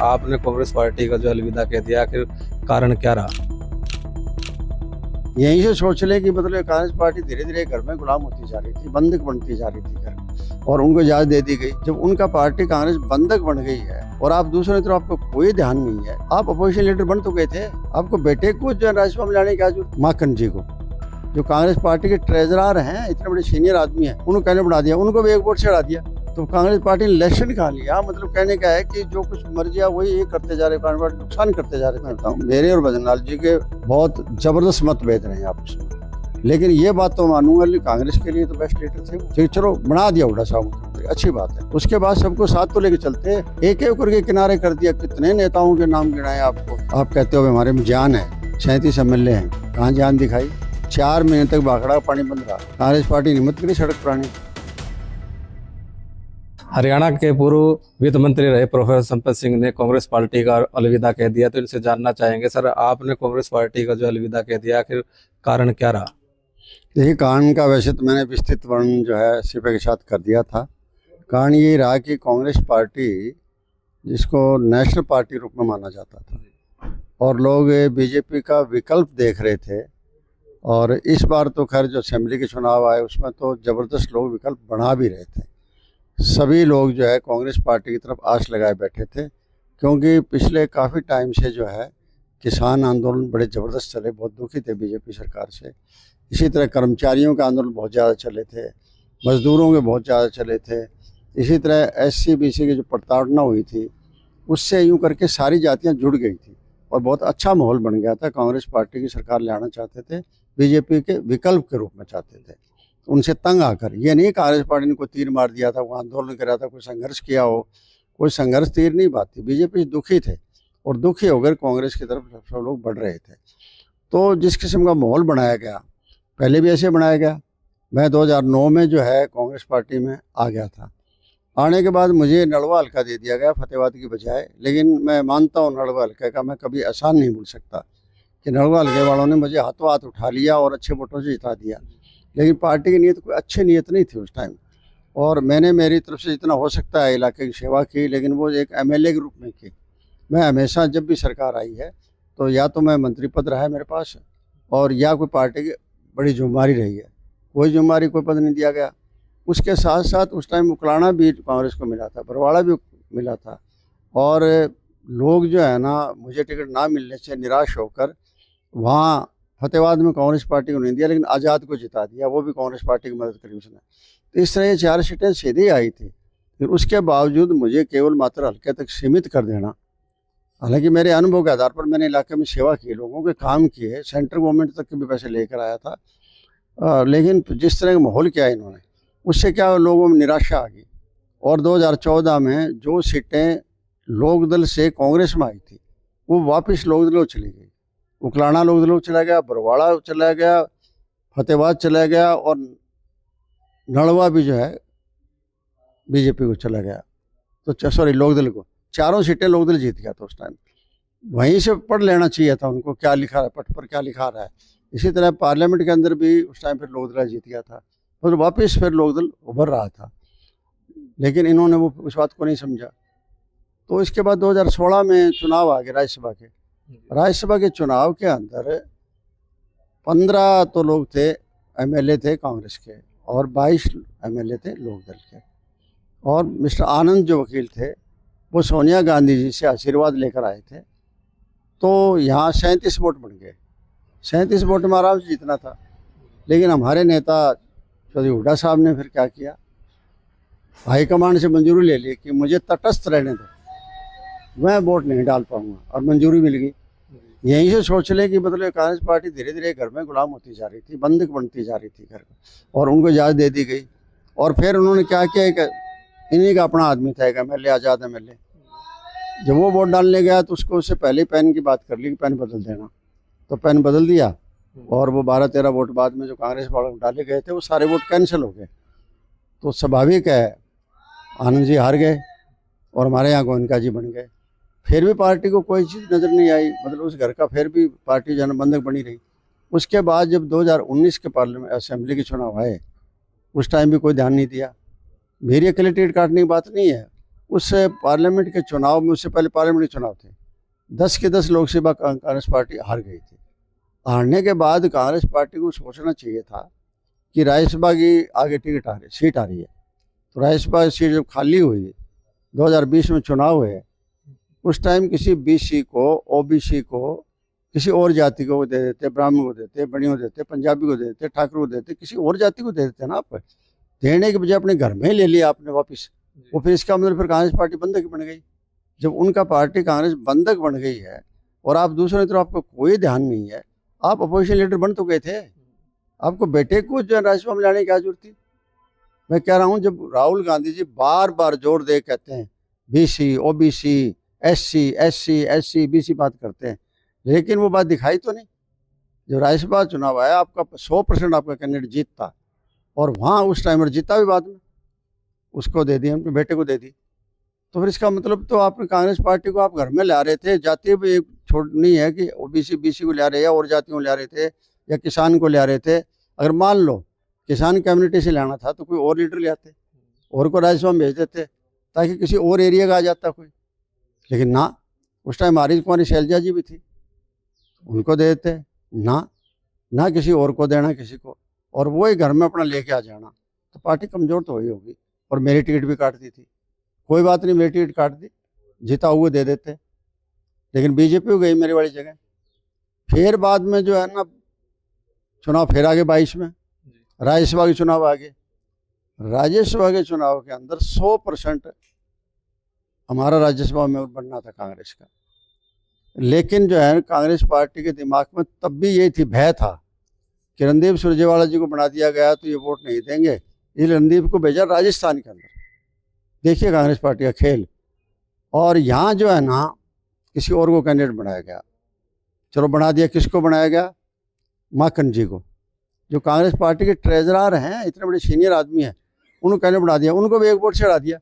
आपने कांग्रेस पार्टी का जो अलविदा कह दिया, आखिर कारण क्या रहा? यहीं से सोच ले कि मतलब कांग्रेस पार्टी धीरे धीरे घर में गुलाम होती जा रही थी, बंधक बनती जा रही थी घर में, और उनको इजाजत दे दी गई। जब उनका पार्टी कांग्रेस बंधक बन गई है और आप दूसरी तरफ आपको कोई ध्यान नहीं है, आप अपोजिशन लीडर बन तो गए थे, आपको बेटे को जो राज्यसभा में लाने की क्या जरूरत? माखन जी को, जो कांग्रेस पार्टी के ट्रेजरर हैं, इतने बड़े सीनियर आदमी हैं, उनको कहने बढ़ा दिया, उनको भी एक वोट से हटा दिया। तो कांग्रेस पार्टी ने इलेक्शन खा लिया। मतलब कहने का है कि जो कुछ मर्जी है वही ये करते जा रहे, कांग्रेस पार्टी नुकसान करते जा रहे। मैं बताऊँ, मेरे और भजनलाल जी के बहुत जबरदस्त मतभेद रहे हैं आपस में, लेकिन ये बात तो मानूंगा कि कांग्रेस के लिए तो बेस्ट लीडर थे। ठीक, चलो बना दिया हुड्डा साहब मुख्यमंत्री, अच्छी बात है। उसके बाद सबको साथ तो लेके चलते, एक एक करके किनारे कर दिया। कितने नेताओं के नाम गिनाए आपको, आप कहते हो हमारे में जान है, 37 MLA हैं, कहाँ जान दिखाई? 4 महीने तक बाखड़ा का पानी बंद रहा, कांग्रेस पार्टी ने हिम्मत करी सड़क पर आने। हरियाणा के पूर्व वित्त मंत्री रहे प्रोफेसर संपत सिंह ने कांग्रेस पार्टी का अलविदा कह दिया, तो इनसे जानना चाहेंगे, सर आपने कांग्रेस पार्टी का जो अलविदा कह दिया, आखिर कारण क्या रहा? देखिए, कारण का वैसे तो मैंने विस्तृत वर्णन जो है सिपे के साथ कर दिया था। कारण ये रहा कि कांग्रेस पार्टी, जिसको नेशनल पार्टी रूप में माना जाता था और लोग बीजेपी का विकल्प देख रहे थे, और इस बार तो खैर जो असेंबली के चुनाव आए उसमें तो ज़बरदस्त लोग विकल्प बना भी रहे थे। सभी लोग जो है कांग्रेस पार्टी की तरफ आस लगाए बैठे थे, क्योंकि पिछले काफ़ी टाइम से जो है किसान आंदोलन बड़े ज़बरदस्त चले, बहुत दुखी थे बीजेपी सरकार से। इसी तरह कर्मचारियों के आंदोलन बहुत ज़्यादा चले थे, मज़दूरों के बहुत ज़्यादा चले थे। इसी तरह SC BC की जो प्रताड़ना हुई थी, उससे यूँ करके सारी जातियाँ जुड़ गई थी और बहुत अच्छा माहौल बन गया था। कांग्रेस पार्टी की सरकार लाना चाहते थे, बीजेपी के विकल्प के रूप में चाहते थे। उनसे तंग आकर, ये नहीं कांग्रेस पार्टी ने कोई तीर मार दिया था, वो आंदोलन करा था, कोई संघर्ष किया हो, कोई संघर्ष तीर नहीं बात थी। बीजेपी दुखी थे और दुखी होकर कांग्रेस की तरफ सब लोग बढ़ रहे थे। तो जिस किस्म का माहौल बनाया गया, पहले भी ऐसे बनाया गया। मैं 2009 में जो है कांग्रेस पार्टी में आ गया था। आने के बाद मुझे नलवा हल्का दे दिया गया फतेहाबाद की बजाय, लेकिन मैं मानता हूँ नलवा हल्के का मैं कभी एहसान नहीं भूल सकता कि नलवा हल्के वालों ने मुझे हाथों हाथ उठा लिया और अच्छे वोटों से जिता दिया। लेकिन पार्टी की नीयत कोई अच्छी नीयत नहीं थी उस टाइम, और मैंने मेरी तरफ से जितना हो सकता है इलाके की सेवा की, लेकिन वो एक MLA के रूप में की। मैं हमेशा जब भी सरकार आई है तो या तो मैं मंत्री पद रहा है मेरे पास, और या कोई पार्टी की बड़ी जिम्मेदारी रही है। कोई जिम्मेदारी, कोई पद नहीं दिया गया। उसके साथ साथ उस टाइम उकलाना भी कांग्रेस को मिला था, बरवाड़ा भी मिला था, और लोग जो है ना, मुझे टिकट ना मिलने से निराश होकर वहाँ फतेहाबाद में कांग्रेस पार्टी को नहीं दिया, लेकिन आज़ाद को जिता दिया, वो भी कांग्रेस पार्टी की मदद करी उसने। तो इस तरह ये 4 सीटें सीधी आई थी। फिर उसके बावजूद मुझे केवल मात्र हल्के तक सीमित कर देना, हालांकि मेरे अनुभव के आधार पर मैंने इलाके में सेवा की, लोगों के काम किए, सेंट्रल गवर्नमेंट तक के भी पैसे लेकर आया था। लेकिन जिस तरह का माहौल किया इन्होंने, उससे क्या लोगों में निराशा आ गई। और 2014 में जो सीटें लोकदल से कांग्रेस में आई थी, वो वापस लोकदल चली गई। उकलाना लोकदल चला गया, बरवाड़ा चला गया, फतेहाबाद चला गया, और नलवा भी जो है बीजेपी को चला गया। तो सॉरी, लोकदल को 4 सीटें लोकदल जीत गया था उस टाइम। वहीं से पढ़ लेना चाहिए था उनको, क्या लिखा है पट पर, क्या लिखा रहा है। इसी तरह पार्लियामेंट के अंदर भी उस टाइम फिर लोकदल जीत गया था, और वापस फिर लोकदल उभर रहा था, लेकिन इन्होंने वो उस बात को नहीं समझा। तो इसके बाद 2016 में चुनाव आ गए राज्यसभा के। राज्यसभा के चुनाव के अंदर 15 तो लोग थे, MLA थे कांग्रेस के, और 22 MLA थे लोकदल के। और मिस्टर आनंद जो वकील थे, वो सोनिया गांधी जी से आशीर्वाद लेकर आए थे। तो यहाँ 37 वोट बन गए। 37 वोट में आराम से जीतना था, लेकिन हमारे नेता चौधरी हुड्डा साहब ने फिर क्या किया, हाईकमान से मंजूरी ले ली कि मुझे तटस्थ रहने दो, मैं वोट नहीं डाल पाऊंगा, और मंजूरी मिल गई। यहीं से सोच ले कि मतलब कांग्रेस पार्टी धीरे धीरे घर में गुलाम होती जा रही थी, बंधक बनती जा रही थी घर में, और उनको इजाज़त दे दी गई। और फिर उन्होंने क्या किया कि इन्हीं का अपना आदमी था एक MLA, आज़ाद MLA, जब वो वोट डालने गया तो उससे पहले पेन की बात कर ली कि पेन बदल देना, तो पेन बदल दिया, और वो 12-13 वोट बाद में जो कांग्रेस वालों को डाले गए थे वो सारे वोट कैंसिल हो गए। तो स्वाभाविक है आनंद जी हार गए और हमारे यहाँ गोयनका जी बन गए। फिर भी पार्टी को कोई चीज़ नज़र नहीं आई, मतलब उस घर का फिर भी पार्टी जनबंधक बनी रही। उसके बाद जब 2019 के पार्लियामेंट असेंबली के चुनाव आए, उस टाइम भी कोई ध्यान नहीं दिया। मेरी अकेले टिकट काटने की बात नहीं है, उस पार्लियामेंट के चुनाव में, उससे पहले पार्लियामेंट के चुनाव थे, 10 के 10 लोकसभा कांग्रेस पार्टी हार गई थी। हारने के बाद कांग्रेस पार्टी को सोचना चाहिए था कि राज्यसभा की आगे सीट आ रही है, तो राज्यसभा की सीट जब खाली हुई, 2020 में चुनाव हुए, उस टाइम किसी बीसी को, ओबीसी को, किसी और जाति को दे देते, ब्राह्मण को देते, बनियों को देते, पंजाबी को देते, ठाकुर को देते, किसी और जाति को दे देते ना आप। देने के बजाय अपने घर में ही ले लिया आपने वापस। वो फिर इसका मतलब फिर कांग्रेस पार्टी बंधक बन गई। जब उनका पार्टी कांग्रेस बंधक बन गई है और आप दूसरी तरफ आपको कोई ध्यान नहीं है, आप अपोजिशन लीडर बन तो गए थे, आपको बेटे को जो राज्यसभा में लाने की क्या जरूरत थी। मैं कह रहा हूँ, जब राहुल गांधी जी बार बार जोर दे कहते हैं बीसी, ओबीसी, एससी, बीसी बात करते हैं, लेकिन वो बात दिखाई तो नहीं। जब राज्यसभा चुनाव आया, आपका 100% आपका कैंडिडेट जीतता, और वहाँ उस टाइम पर जीता भी बाद में, उसको दे दी, अपने बेटे को दे दी। तो फिर इसका मतलब तो आपने कांग्रेस पार्टी को आप घर में ला रहे थे। जाति भी एक छोड़नी है कि ओबीसी बीसी को ला रहे या और जातियों को ला रहे थे या किसान को ला रहे थे। अगर मान लो किसान कम्युनिटी से लाना था तो कोई और लीडर ले आते और को राज्यसभा में भेज देते ताकि किसी और एरिया का आ जाता कोई, लेकिन ना, उस टाइम आरिज कुमारी शैलजा जी भी थी, उनको दे देते ना किसी और को देना किसी को, और वो ही घर में अपना लेके आ जाना, तो पार्टी कमज़ोर तो हुई होगी। और मेरी टिकट भी काट दी थी, कोई बात नहीं, मेरी टिकट काट दी, जीता हुए दे देते, लेकिन बीजेपी हो गई मेरी वाली जगह। फिर बाद में जो है ना, चुनाव फिर आगे 22 में राज्यसभा के चुनाव आगे। राज्यसभा के चुनाव के अंदर 100% हमारा राज्यसभा में बनना था कांग्रेस का, लेकिन जो है कांग्रेस पार्टी के दिमाग में तब भी यही थी, भय था कि रणदीप सुरजेवाला जी को बना दिया गया तो ये वोट नहीं देंगे, इसलिए रणदीप को भेजा राजस्थान के अंदर। देखिए कांग्रेस पार्टी का खेल। और यहाँ जो है ना, किसी और को कैंडिडेट बनाया गया, चलो बना दिया, किसको बनाया गया, माखन जी को, जो कांग्रेस पार्टी के ट्रेजरर हैं, इतने बड़े सीनियर आदमी हैं, उनको कैंडिडेट बना दिया, उनको भी एक वोट चढ़ा दिया।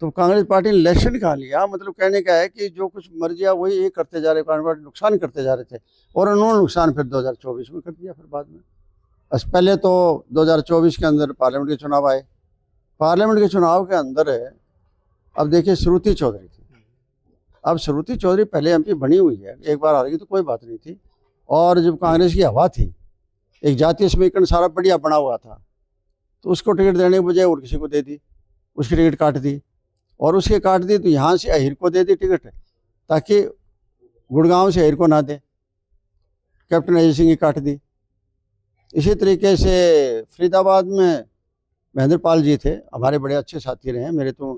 तो कांग्रेस पार्टी ने इलेक्शन खा लिया। मतलब कहने का है कि जो कुछ मर्जी है वही ये करते जा रहे, कांग्रेस पार्टी नुकसान करते जा रहे थे, और उन्होंने नुकसान फिर 2024 में कर दिया। फिर बाद में पहले तो 2024 के अंदर पार्लियामेंट के चुनाव आए। पार्लियामेंट के चुनाव के अंदर अब देखिए श्रुति चौधरी थी। अब श्रुति चौधरी पहले एमपी बनी हुई है, एक बार हार गई तो कोई बात नहीं थी, और जब कांग्रेस की हवा थी, एक जातीय समीकरण सारा बढ़िया बना हुआ था, तो उसको टिकट देने के बजाय और किसी को दे दी, उसकी टिकट काट दी, और उसके काट दी तो यहाँ से अहिर को दे दी टिकट, ताकि गुड़गांव से अहिर को ना दे, कैप्टन अजय सिंह की काट दी। इसी तरीके से फरीदाबाद में महेंद्र पाल जी थे, हमारे बड़े अच्छे साथी रहे हैं, मेरे तो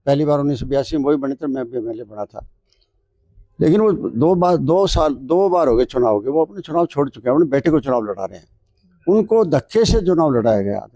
पहली बार 1982 में वही बने थे, मैं भी एमएलए बना था, लेकिन वो दो बार हो गए चुनाव के, वो अपने चुनाव छोड़ चुके हैं, अपने बेटे को चुनाव लड़ा रहे हैं, उनको धक्के से चुनाव लड़ाया गया।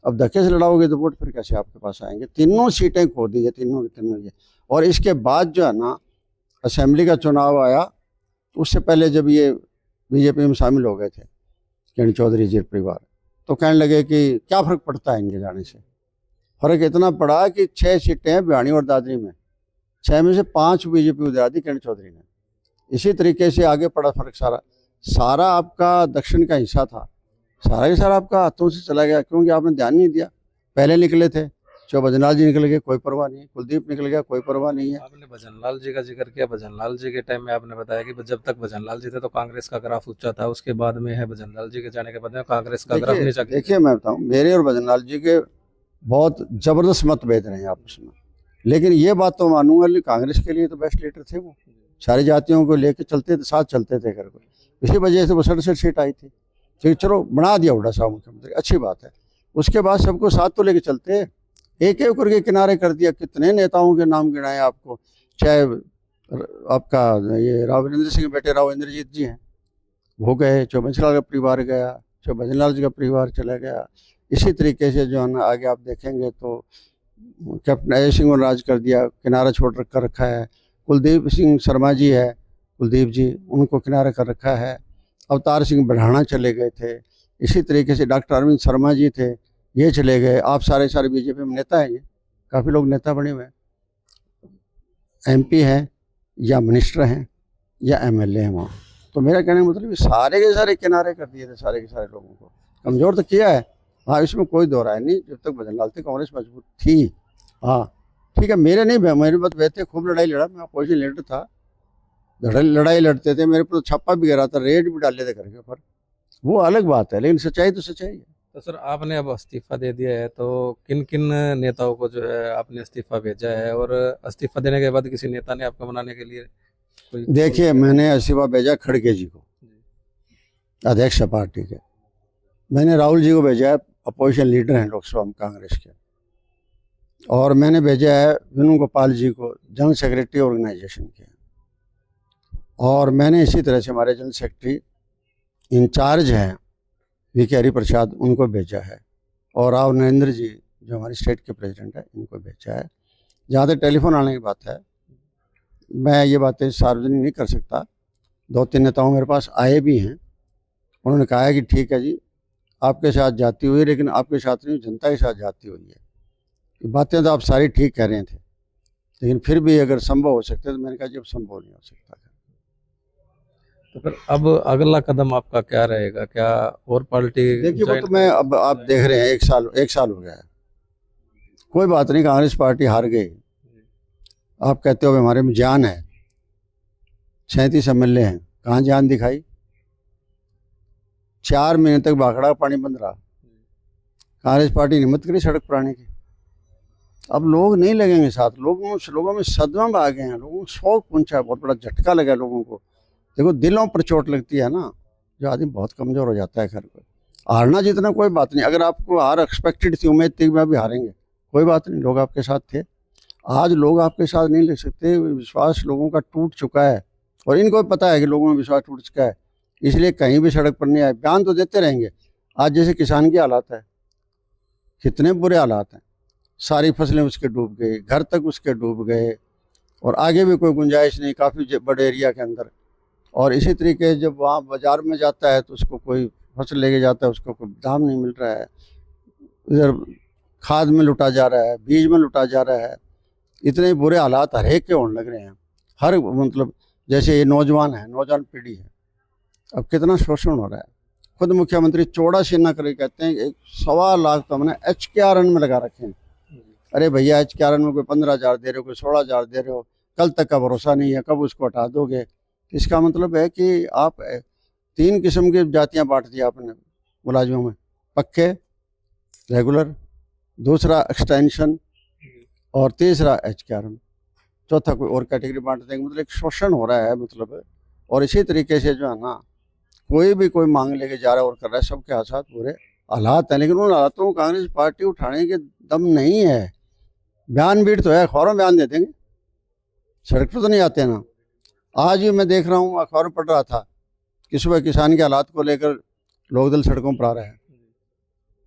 अब धक्के से लड़ाओगे तो वोट फिर कैसे आपके पास आएंगे। तीनों सीटें खो दी है, तीनों की तीनों। और इसके बाद जो है ना, असेंबली का चुनाव आया, तो उससे पहले जब ये बीजेपी में शामिल हो गए थे किरण चौधरी जी परिवार, तो कहने लगे कि क्या फ़र्क पड़ता है इनके जाने से। फ़र्क इतना पड़ा कि 6 सीटें हैं भिवानी और दादरी में, 6 में से 5 बीजेपी को दिला दी किरण चौधरी ने। इसी तरीके से आगे पड़ा फ़र्क। सारा आपका दक्षिण का हिस्सा था, सारा के सारा आपका हाथों से चला गया, क्योंकि आपने ध्यान नहीं दिया। पहले निकले थे, जो भजनलाल जी निकल गए, कोई परवाह नहीं है, कुलदीप निकल गया, कोई परवाह नहीं है। आपने भजनलाल जी का जिक्र किया। भजनलाल जी के टाइम में आपने बताया कि जब तक भजनलाल जी थे तो कांग्रेस का ग्राफ ऊंचा था, उसके बाद में है भजनलाल जी के जाने के बाद में कांग्रेस का ग्राफ नीचा। देखिए मैं बताऊं, मेरे और भजनलाल जी के बहुत जबरदस्त मतभेद रहे हैं आपस में, लेकिन ये बात तो मानूंगा कि कांग्रेस के लिए तो बेस्ट लीडर थे वो, सारी जातियों को लेकर चलते थे, साथ चलते थे घर को। इसी वजह से वो 67 सीट आई थी। ठीक, चलो बना दिया हुड्डा साहब मुख्यमंत्री, अच्छी बात है। उसके बाद सबको साथ तो लेके चलते, एक एक करके किनारे कर दिया। कितने नेताओं के नाम गिनाए आपको, चाहे आपका ये राव इंद्र सिंह के बेटे राव इंद्रजीत जी हैं, वो गए, चौबंशीलाल का परिवार गया, भजनलाल जी का परिवार चला गया। इसी तरीके से जो है ना, आगे आप देखेंगे तो कैप्टन अजय सिंह ने राज कर दिया, किनारा छोड़ कर रखा है। कुलदीप सिंह शर्मा जी है, कुलदीप जी, उनको किनारा कर रखा है। अवतार सिंह बढ़ाना चले गए थे। इसी तरीके से डॉक्टर अरविंद शर्मा जी थे, ये चले गए। आप सारे बीजेपी में नेता हैं, ये काफ़ी लोग नेता बने हुए हैं, एमपी हैं या मिनिस्टर हैं या एमएलए हैं वहाँ। तो मेरा कहने का मतलब सारे के सारे किनारे कर दिए थे, सारे के सारे लोगों को कमज़ोर तो किया है। हाँ, इसमें कोई दो राय नहीं। जब तक भजनलाल थे कांग्रेस मजबूत थी। हाँ, ठीक है, मेरे बात वैसे खूब लड़ाई लड़ा, मैं अपोजिशन लीडर था, लड़ाई लड़ते थे, मेरे पर तो छप्पा भी गिरा था, रेड भी डाले थे घर के ऊपर, वो अलग बात है, लेकिन सच्चाई तो सच्चाई है। तो सर आपने अब इस्तीफा दे दिया है, तो किन किन नेताओं को जो है आपने इस्तीफा भेजा है, और इस्तीफा देने के बाद किसी नेता ने आपको मनाने के लिए कोई? देखिए, मैंने इस्तीफा भेजा खड़गे जी को, अध्यक्ष है पार्टी के। मैंने राहुल जी को भेजा है, अपोजिशन लीडर हैं लोकसभा में कांग्रेस के। और मैंने भेजा है वेणुगोपाल जी को, जनरल सेक्रेटरी ऑर्गेनाइजेशन के। और मैंने इसी तरह से हमारे जनरल सेक्रेटरी इंचार्ज हैं वी.के. हरिप्रसाद, उनको भेजा है। और राव नरेंद्र जी जो हमारे स्टेट के प्रेसिडेंट है, इनको भेजा है। जहाँ तक टेलीफोन आने की बात है, मैं ये बातें सार्वजनिक नहीं कर सकता। 2-3 नेताओं मेरे पास आए भी हैं, उन्होंने कहा है कि ठीक है जी, आपके साथ जाती हुई, लेकिन आपके साथ नहीं, जनता के साथ जाती हुई है। ये बातें तो आप सारी ठीक कह रहे थे, लेकिन फिर भी अगर संभव हो सकते तो मैंने कहा जी अब संभव नहीं हो सकता। तो फिर अब अगला कदम आपका क्या रहेगा? क्या और पार्टी देखिए, वो ज्वाइन तो मैं अब आप देख रहे हैं, एक साल हो गया है, कोई बात नहीं, कांग्रेस पार्टी हार गई। आप कहते हो हमारे में जान है, 37 एमएलए हैं, कहाँ जान दिखाई? 4 महीने तक भाखड़ा पानी बंद रहा, कांग्रेस पार्टी ने हिम्मत करी सड़क पर आने की। अब लोग नहीं लगेंगे साथ, लोगों में सदमा में आ गए हैं, लोगों को शौक पहुंचा, बहुत बड़ा झटका लगा लोगों को। देखो, दिलों पर चोट लगती है ना, जो आदमी बहुत कमज़ोर हो जाता है। खैर, हारना जितना कोई बात नहीं, अगर आपको हार एक्सपेक्टेड थी, उम्मीद थी कि मैं भी हारेंगे, कोई बात नहीं, लोग आपके साथ थे। आज लोग आपके साथ नहीं लग सकते, विश्वास लोगों का टूट चुका है, और इनको भी पता है कि लोगों में विश्वास टूट चुका है, इसलिए कहीं भी सड़क पर नहीं आए। बयान तो देते रहेंगे। आज जैसे किसान की हालात है, कितने बुरे हालात हैं, सारी फसलें उसके डूब गई, घर तक उसके डूब गए, और आगे भी कोई गुंजाइश नहीं काफ़ी बड़े एरिया के अंदर। और इसी तरीके जब वहाँ बाज़ार में जाता है तो उसको कोई फसल लेके जाता है, उसको कोई दाम नहीं मिल रहा है, इधर खाद में लुटा जा रहा है, बीज में लुटा जा रहा है। इतने बुरे हालात हर एक के होने लग रहे हैं, हर मतलब जैसे ये नौजवान है, नौजवान पीढ़ी है, अब कितना शोषण हो रहा है। खुद मुख्यमंत्री चौड़ा सीना करके कहते हैं 1.25 लाख तो हमने HKRN में लगा रखे हैं। अरे भैया, HKRN में कोई 15,000 दे रहे हो, कोई 16,000 दे रहे हो, कल तक का भरोसा नहीं है, कब उसको हटा दोगे। इसका मतलब है कि आप 3 किस्म की जातियां बांट दी आपने मुलाजिमों में, पक्के, रेगुलर, दूसरा एक्सटेंशन, और तीसरा HKRN, चौथा कोई और कैटेगरी बांट देंगे। मतलब एक शोषण हो रहा है, मतलब। और इसी तरीके से जो है ना, कोई मांग लेके जा रहा है और कर रहा है, सबके साथ बुरे हालात हैं, लेकिन उन हालातों को कांग्रेस पार्टी उठाने के दम नहीं है। बयान बीट तो है, अखबारों में बयान दे देंगे, सड़क पर तो नहीं आते ना। आज ही मैं देख रहा हूँ, अखबार पढ़ रहा था कि सुबह किसान के हालात को लेकर लोकदल सड़कों पर आ रहे हैं।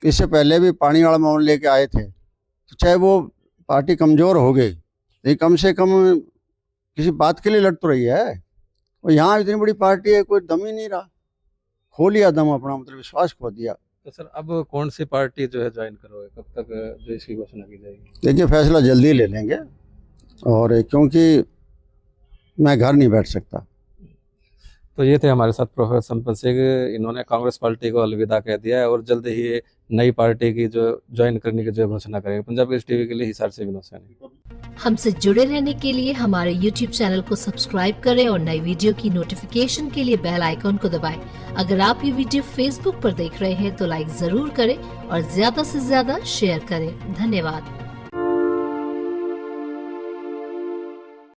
इससे पहले भी पानी वाला मामला लेके आए थे, तो चाहे वो पार्टी कमज़ोर हो गई, लेकिन कम से कम किसी बात के लिए लड़ तो रही है। और यहाँ इतनी बड़ी पार्टी है, कोई दम ही नहीं रहा, खो लिया दम अपना, मतलब विश्वास खो दिया। तो सर अब कौन सी पार्टी जो है ज्वाइन करोगे, कब तक जो इसकी घोषणा की जाएगी? देखिए, फैसला जल्दी ले लेंगे, और क्योंकि मैं घर नहीं बैठ सकता। तो ये थे हमारे साथ प्रोफेसर संपत सिंह। इन्होंने कांग्रेस पार्टी को अलविदा कह दिया है और जल्द ही नई पार्टी की जो ज्वाइन करने की जो घोषणा करेंगे। पंजाब केसरी टीवी के लिए हिसार से विनोद सैनी। हमसे जुड़े रहने के लिए हमारे YouTube चैनल को सब्सक्राइब करें और नई वीडियो की नोटिफिकेशन के लिए बेल आइकॉन को दबाएं। अगर आप ये वीडियो Facebook पर देख रहे हैं तो लाइक जरूर करें और ज्यादा से ज्यादा शेयर करें। धन्यवाद।